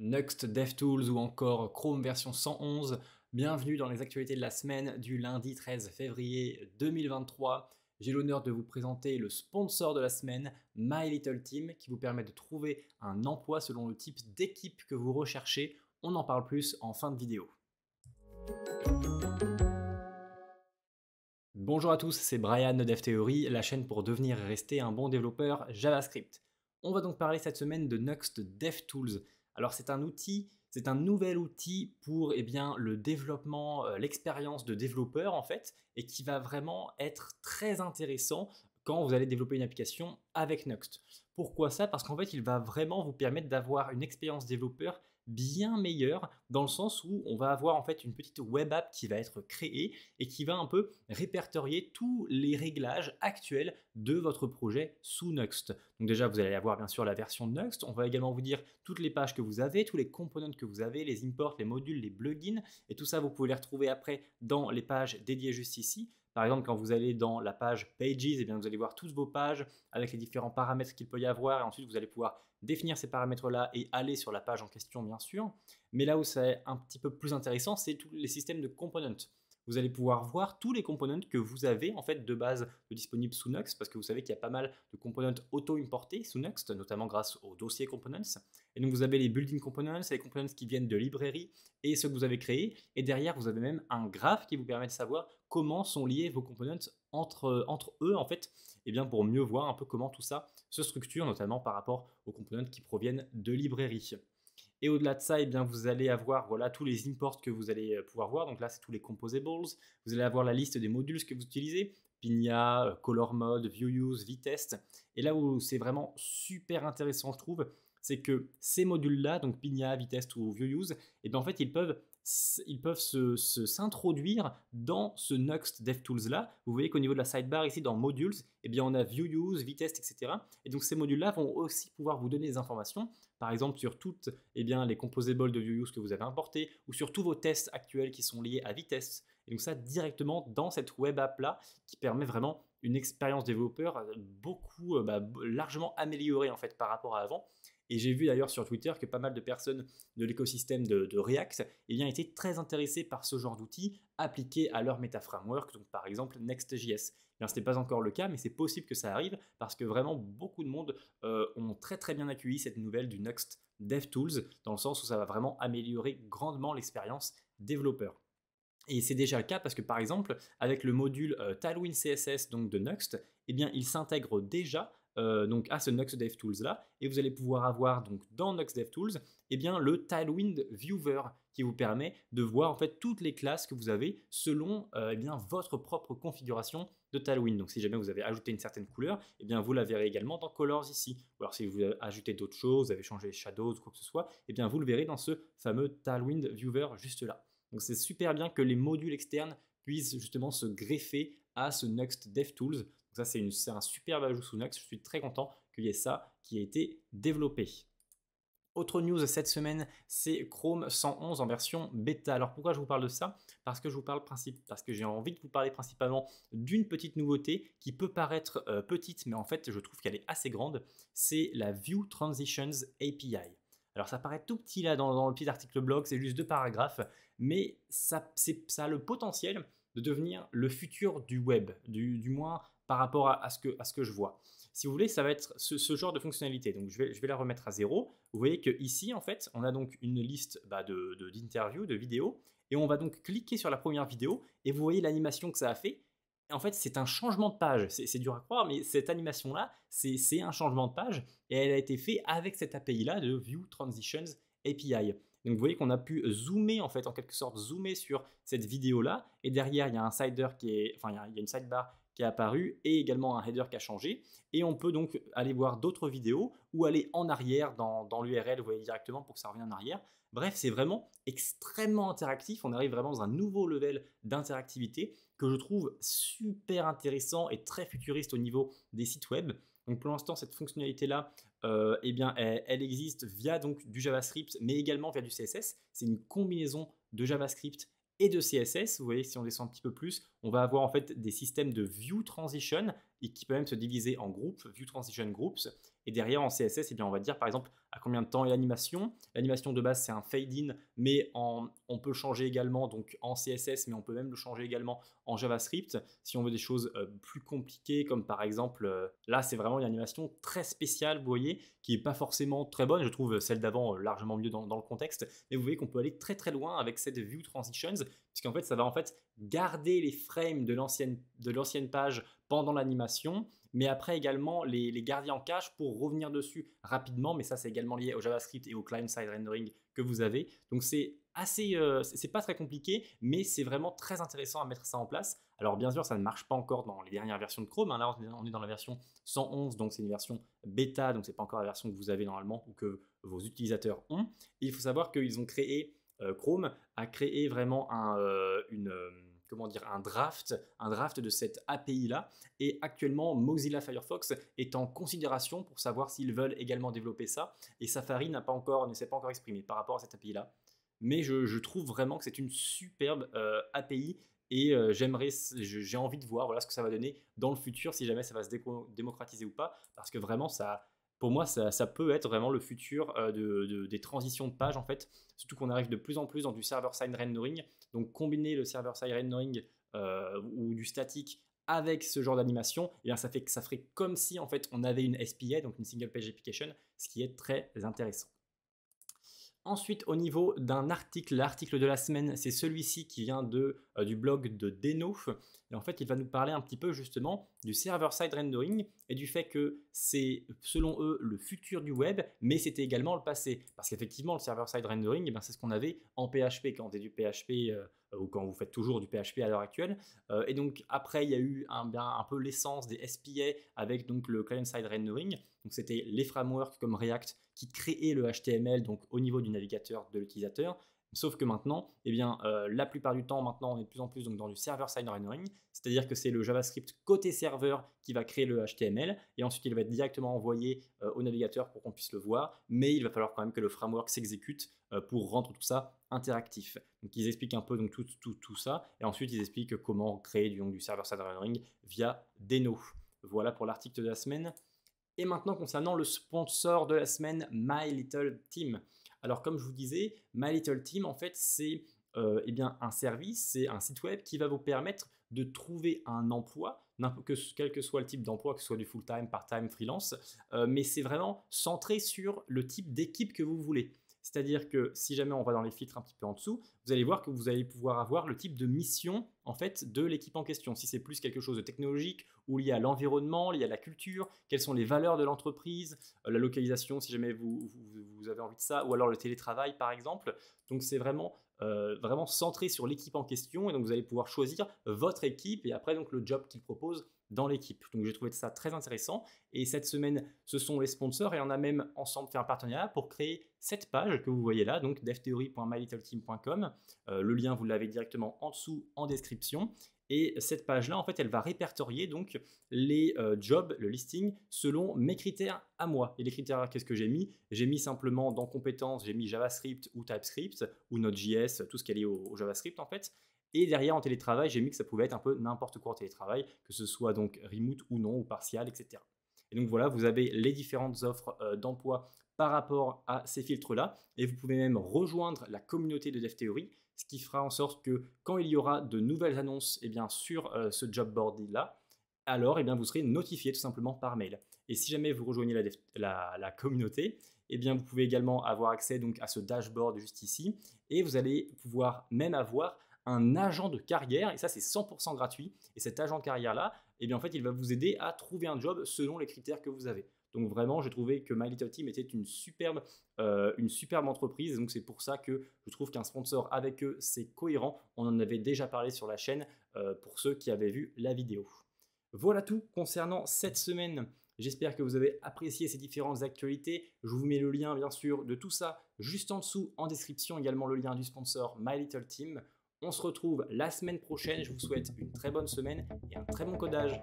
Nuxt DevTools ou encore Chrome version 111. Bienvenue dans les actualités de la semaine du lundi 13 février 2023. J'ai l'honneur de vous présenter le sponsor de la semaine, My Little Team, qui vous permet de trouver un emploi selon le type d'équipe que vous recherchez. On en parle plus en fin de vidéo. Bonjour à tous, c'est Brian de DevTheory, la chaîne pour devenir et rester un bon développeur JavaScript. On va donc parler cette semaine de Nuxt DevTools. Alors c'est un outil, c'est un nouvel outil pour le développement, l'expérience de développeur en fait, et qui va vraiment être très intéressant quand vous allez développer une application avec Nuxt. Pourquoi ça? Parce qu'en fait, il va vraiment vous permettre d'avoir une expérience développeur bien meilleure dans le sens où on va avoir en fait une petite web app qui va être créée et qui va un peu répertorier tous les réglages actuels de votre projet sous Nuxt. Donc déjà, vous allez avoir bien sûr la version de Nuxt. On va également vous dire toutes les pages que vous avez, tous les components que vous avez, les imports, les modules, les plugins. Et tout ça, vous pouvez les retrouver après dans les pages dédiées juste ici. Par exemple, quand vous allez dans la page Pages, vous allez voir toutes vos pages avec les différents paramètres qu'il peut y avoir. Et ensuite, vous allez pouvoir définir ces paramètres-là et aller sur la page en question, bien sûr. Mais là où c'est un petit peu plus intéressant, c'est tous les systèmes de components. Vous allez pouvoir voir tous les components que vous avez en fait de base disponibles sous Nuxt, parce que vous savez qu'il y a pas mal de components auto-importés sous Nuxt, notamment grâce au dossier components. Et donc vous avez les building components, les components qui viennent de librairies et ceux que vous avez créés. Et derrière, vous avez même un graphe qui vous permet de savoir comment sont liés vos components entre eux en fait, et bien pour mieux voir un peu comment tout ça se structure, notamment par rapport aux components qui proviennent de librairies. Et au-delà de ça, vous allez avoir tous les imports que vous allez pouvoir voir. Donc là, c'est tous les composables. Vous allez avoir la liste des modules que vous utilisez. Pinia, Color Mode, ViewUse, VTest. Et là où c'est vraiment super intéressant, je trouve, c'est que ces modules-là, donc Pinia, VTest ou ViewUse, en fait, ils peuvent s'introduire dans ce Nuxt DevTools là. Vous voyez qu'au niveau de la sidebar ici dans Modules, on a ViewUse, VTest, etc. Et donc ces modules là vont aussi pouvoir vous donner des informations, par exemple sur toutes les composables de ViewUse que vous avez importés ou sur tous vos tests actuels qui sont liés à VTest. Et donc ça directement dans cette web app là qui permet vraiment une expérience développeur beaucoup largement améliorée en fait par rapport à avant. Et j'ai vu d'ailleurs sur Twitter que pas mal de personnes de l'écosystème de React étaient très intéressées par ce genre d'outils appliqués à leur meta-framework, donc par exemple Next.js. Ce n'est pas encore le cas, mais c'est possible que ça arrive parce que vraiment beaucoup de monde ont très très bien accueilli cette nouvelle du Nuxt DevTools, dans le sens où ça va vraiment améliorer grandement l'expérience développeur. Et c'est déjà le cas parce que par exemple, avec le module Tailwind CSS donc de Nuxt, il s'intègre déjà donc à ce Nuxt DevTools là, et vous allez pouvoir avoir donc dans Nuxt DevTools le Tailwind Viewer qui vous permet de voir en fait toutes les classes que vous avez selon votre propre configuration de Tailwind. Donc si jamais vous avez ajouté une certaine couleur, vous la verrez également dans Colors ici. Ou alors si vous avez ajouté d'autres choses, vous avez changé les shadows ou quoi que ce soit, vous le verrez dans ce fameux Tailwind Viewer juste là. Donc c'est super bien que les modules externes puissent justement se greffer à ce Nuxt DevTools. Donc ça c'est un superbe ajout sous Nuxt. Je suis très content qu'il y ait ça qui ait été développé. Autre news cette semaine, c'est Chrome 111 en version bêta. Alors pourquoi je vous parle de ça? Parce que j'ai envie de vous parler principalement d'une petite nouveauté qui peut paraître petite, mais en fait je trouve qu'elle est assez grande. C'est la View Transitions API. Alors ça paraît tout petit là dans le petit article blog, c'est juste 2 paragraphes, mais ça a le potentiel de devenir le futur du web, du moins par rapport à ce que je vois. Si vous voulez, ça va être ce genre de fonctionnalité. Donc je vais la remettre à 0. Vous voyez qu'ici, en fait, on a donc une liste d'interviews, de vidéos, et on va donc cliquer sur la première vidéo, et vous voyez l'animation que ça a fait. En fait, c'est un changement de page. C'est dur à croire, mais cette animation-là, c'est un changement de page et elle a été faite avec cette API-là de View Transitions API. Donc vous voyez qu'on a pu zoomer, en fait, en quelque sorte, zoomer sur cette vidéo-là. Et derrière, il y a un il y a une sidebar qui est apparue et également un header qui a changé. Et on peut donc aller voir d'autres vidéos ou aller en arrière dans l'URL, vous voyez directement pour que ça revienne en arrière. Bref, c'est vraiment extrêmement interactif. On arrive vraiment dans un nouveau level d'interactivité que je trouve super intéressant et très futuriste au niveau des sites web. Donc pour l'instant, cette fonctionnalité-là, elle existe via donc du JavaScript, mais également via du CSS. C'est une combinaison de JavaScript et de CSS. Vous voyez, si on descend un petit peu plus, on va avoir en fait des systèmes de view transition et qui peut même se diviser en groupes, View Transition Groups. Et derrière en CSS, eh bien, on va dire par exemple à combien de temps est l'animation. L'animation de base c'est un fade-in, mais on peut changer également donc en CSS, mais on peut même le changer également en JavaScript si on veut des choses plus compliquées, comme par exemple là c'est vraiment une animation très spéciale, vous voyez, qui n'est pas forcément très bonne. Je trouve celle d'avant largement mieux dans le contexte, mais vous voyez qu'on peut aller très très loin avec cette View Transitions, puisqu'en fait ça va en fait garder les frames de l'ancienne page pendant l'animation, mais après également les garder en cache pour revenir dessus rapidement. Mais ça c'est également lié au JavaScript et au client-side rendering que vous avez. Donc c'est assez, c'est pas très compliqué, mais c'est vraiment très intéressant à mettre ça en place. Alors bien sûr ça ne marche pas encore dans les dernières versions de Chrome, hein. Là on est dans la version 111, donc c'est une version bêta, donc c'est pas encore la version que vous avez normalement ou que vos utilisateurs ont. Et il faut savoir qu'ils ont créé, Chrome a créé vraiment un draft de cette API là, et actuellement Mozilla Firefox est en considération pour savoir s'ils veulent également développer ça, et Safari ne s'est pas encore exprimé par rapport à cette API là, mais je trouve vraiment que c'est une superbe API, et j'ai envie de voir voilà, ce que ça va donner dans le futur, si jamais ça va se démocratiser ou pas, parce que vraiment pour moi ça peut être vraiment le futur des transitions de page en fait, surtout qu'on arrive de plus en plus dans du server-side rendering. Donc combiner le server-side rendering ou du statique avec ce genre d'animation, eh bien ça ferait comme si en fait on avait une SPA, donc une Single Page Application, ce qui est très intéressant. Ensuite, au niveau d'un article, l'article de la semaine, c'est celui-ci qui vient du blog de Deno. Et en fait, il va nous parler un petit peu justement du server-side rendering et du fait que c'est, selon eux, le futur du web, mais c'était également le passé. Parce qu'effectivement, le server-side rendering, c'est ce qu'on avait en PHP quand on faisait du PHP ou quand vous faites toujours du PHP à l'heure actuelle. Et donc, après, il y a eu un peu l'essence des SPA avec donc, le client-side rendering. Donc, c'était les frameworks comme React qui créaient le HTML donc, au niveau du navigateur de l'utilisateur. Sauf que maintenant, la plupart du temps, maintenant, on est de plus en plus donc, dans du server-side rendering, c'est-à-dire que c'est le JavaScript côté serveur qui va créer le HTML, et ensuite il va être directement envoyé au navigateur pour qu'on puisse le voir, mais il va falloir quand même que le framework s'exécute pour rendre tout ça interactif. Donc ils expliquent un peu donc, tout ça, et ensuite ils expliquent comment créer du server-side rendering via Deno. Voilà pour l'article de la semaine. Et maintenant, concernant le sponsor de la semaine, My Little Team. Alors, comme je vous disais, My Little Team, en fait, c'est un service, c'est un site web qui va vous permettre de trouver un emploi, quel que soit le type d'emploi, que ce soit du full-time, part-time, freelance, mais c'est vraiment centré sur le type d'équipe que vous voulez. C'est-à-dire que si jamais on va dans les filtres un petit peu en dessous, vous allez voir que vous allez pouvoir avoir le type de mission en fait de l'équipe en question. Si c'est plus quelque chose de technologique ou lié à l'environnement, lié à la culture, quelles sont les valeurs de l'entreprise, la localisation si jamais vous avez envie de ça, ou alors le télétravail par exemple. Donc c'est vraiment centré sur l'équipe en question, et donc vous allez pouvoir choisir votre équipe et après donc le job qu'il propose dans l'équipe. Donc j'ai trouvé ça très intéressant, et cette semaine ce sont les sponsors, et on a même ensemble fait un partenariat pour créer cette page que vous voyez là, donc devtheory.mylittleteam.com. Le lien vous l'avez directement en dessous en description, et cette page là en fait elle va répertorier donc les jobs, le listing selon mes critères à moi. Et les critères, qu'est-ce que j'ai mis simplement dans compétences, j'ai mis JavaScript ou TypeScript ou Node.js, tout ce qui est lié au JavaScript en fait. Et derrière en télétravail, j'ai mis que ça pouvait être un peu n'importe quoi en télétravail, que ce soit donc remote ou non, ou partial, etc. Et donc voilà, vous avez les différentes offres d'emploi par rapport à ces filtres-là, et vous pouvez même rejoindre la communauté de DevTheory, ce qui fera en sorte que quand il y aura de nouvelles annonces sur ce job board-là, alors vous serez notifié tout simplement par mail. Et si jamais vous rejoignez la communauté, vous pouvez également avoir accès donc à ce dashboard juste ici, et vous allez pouvoir même avoir un agent de carrière, et ça c'est 100% gratuit. Et cet agent de carrière là, en fait il va vous aider à trouver un job selon les critères que vous avez. Donc vraiment j'ai trouvé que My Little Team était une superbe entreprise, et donc c'est pour ça que je trouve qu'un sponsor avec eux c'est cohérent. On en avait déjà parlé sur la chaîne pour ceux qui avaient vu la vidéo. Voilà tout concernant cette semaine. J'espère que vous avez apprécié ces différentes actualités. Je vous mets le lien bien sûr de tout ça juste en dessous en description, également le lien du sponsor My Little Team. On se retrouve la semaine prochaine. Je vous souhaite une très bonne semaine et un très bon codage.